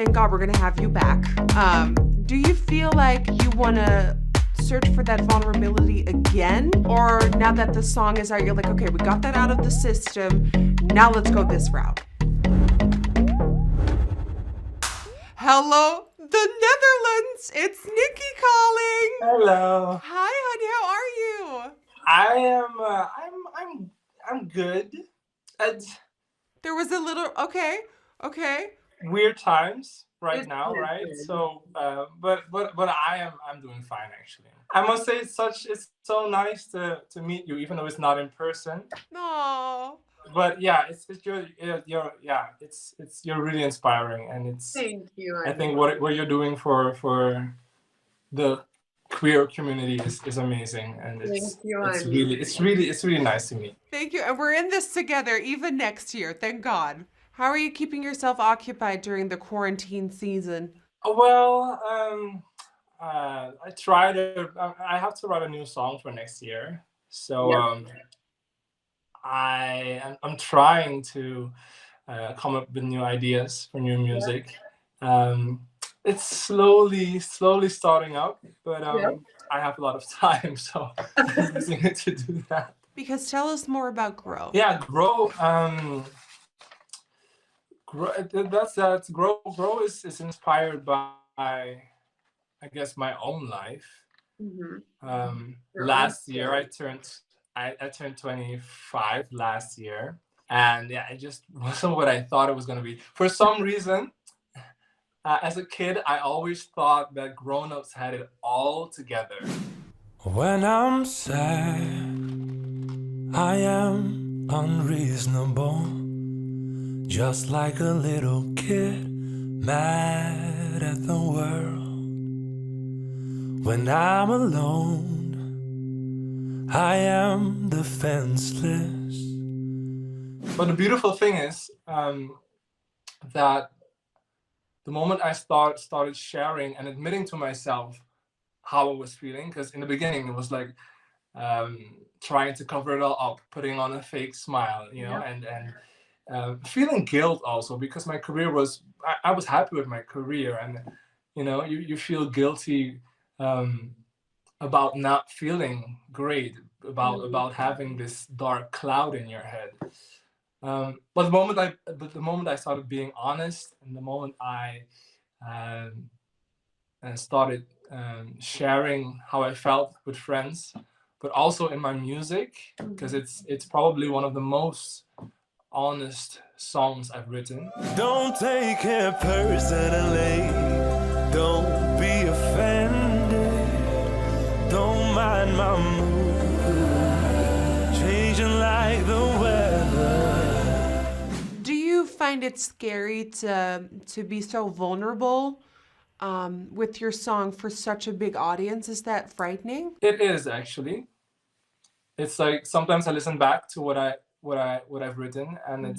thank God we're gonna have you back. Do you feel like you wanna search for that vulnerability again? Or now that the song is out, you're like, okay, we got that out of the system, now let's go this route? Hello, the Netherlands! It's Nikki calling! Hello. Hi, honey, how are you? I am. I'm good. It's There was a little, okay. weird times right It's now, good, right? good. So, but I'm doing fine actually. I must say it's so nice to meet you, even though it's not in person. Aww. But yeah, it's you're really inspiring, and Thank you. I think what you're doing for the queer community is amazing, and Thank you, it's honey. really nice to meet. Thank you. And we're in this together even next year. Thank God. How are you keeping yourself occupied during the quarantine season? Well, I try to. I have to write a new song for next year, so Yep. I'm trying to come up with new ideas for new music. It's slowly starting up, but Yep. I have a lot of time, so I'm using it to do that. Because tell us more about Grow. Yeah, grow. That's grow. Grow is inspired by, I guess, my own life. Last year I turned 25 last year, and yeah, it just wasn't what I thought it was gonna be. For some reason, as a kid, I always thought that grown-ups had it all together. When I'm sad, I am unreasonable, just like a little kid mad at the world. When I'm alone, I am defenseless. But the beautiful thing is that the moment I started sharing and admitting to myself how I was feeling, because in the beginning it was like trying to cover it all up, putting on a fake smile, and feeling guilt also, because my career was, I was happy with my career, and you feel guilty about not feeling great, about having this dark cloud in your head. But the moment I started being honest, and the moment I started sharing how I felt with friends, but also in my music, because it's probably one of the most honest songs I've written. Don't take it personally, don't be offended, don't mind my mood, changing like the weather. Do you find it scary to be so vulnerable with your song for such a big audience? Is that frightening? It is actually. It's like sometimes I listen back to what I've written, and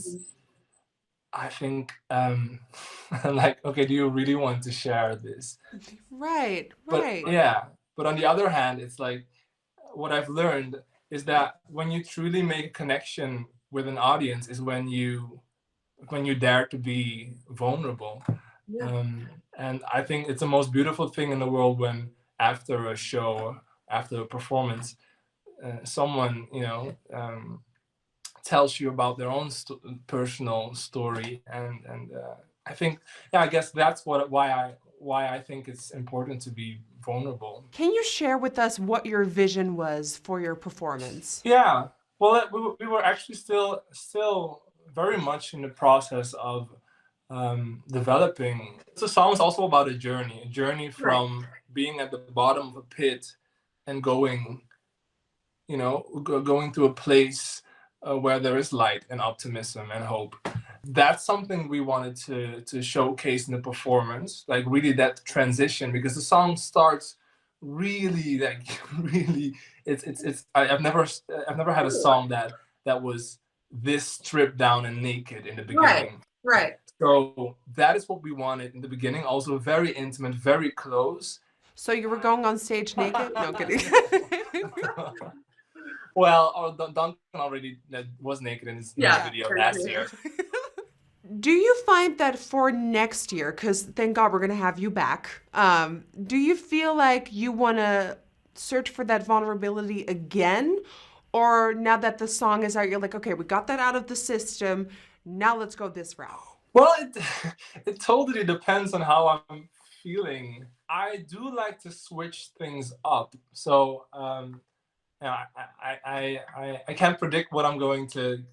I think like, okay, do you really want to share this? Right. But yeah, but on the other hand, it's like, what I've learned is that when you truly make a connection with an audience is when you dare to be vulnerable. And I think it's the most beautiful thing in the world when after a show, after a performance, someone tells you about their own personal story, and I think, I guess that's why I think it's important to be vulnerable. Can you share with us what your vision was for your performance? Yeah, well, we were actually still very much in the process of developing. The song is also about a journey from being at the bottom of a pit and going to a place where there is light and optimism and hope. That's something we wanted to showcase in the performance, like really that transition, because the song starts really I've never had a song that was this stripped down and naked in the beginning. Right. So that is what we wanted in the beginning, also very intimate, very close. So you were going on stage naked? No, kidding. Well, Duncan already was naked in his video last year. Do you find that for next year, because thank God we're going to have you back, do you feel like you want to search for that vulnerability again? Or now that the song is out, you're like, okay, we got that out of the system. Now let's go this route. Well, it totally depends on how I'm feeling. I do like to switch things up. So yeah, I can't predict what I'm going to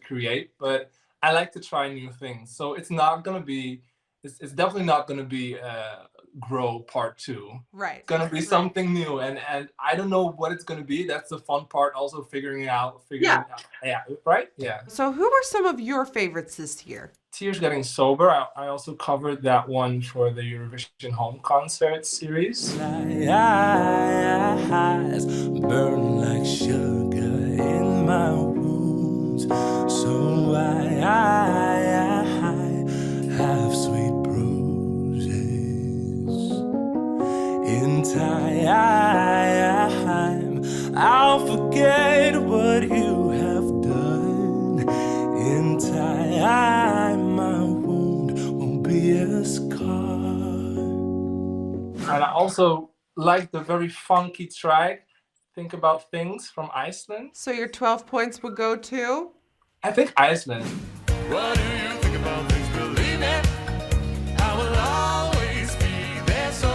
create, but I like to try new things. So it's not gonna be, it's definitely not gonna be Grow Part 2. Right. It's gonna be something new, and I don't know what it's gonna be. That's the fun part, also figuring it out. Yeah, right. Yeah. So who were some of your favorites this year? Tears Getting Sober. I also covered that one for the Eurovision Home Concert series. Eyes burn like sugar in my wounds, so I have sweet bruises. In time, I'll forget what you have done. In time, my wound won't be a scar. And I also like the very funky track, Think About Things, from Iceland. So your 12 points would go to? I think Iceland. What do you think about things? Believe it, I will always be there. So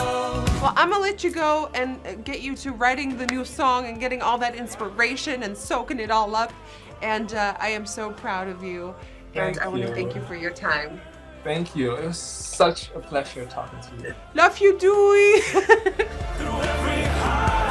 Well, I'm gonna let you go and get you to writing the new song and getting all that inspiration and soaking it all up. And I am so proud of you. And I want to thank you for your time. Thank you. It was such a pleasure talking to you. Love you, Dewey. through every high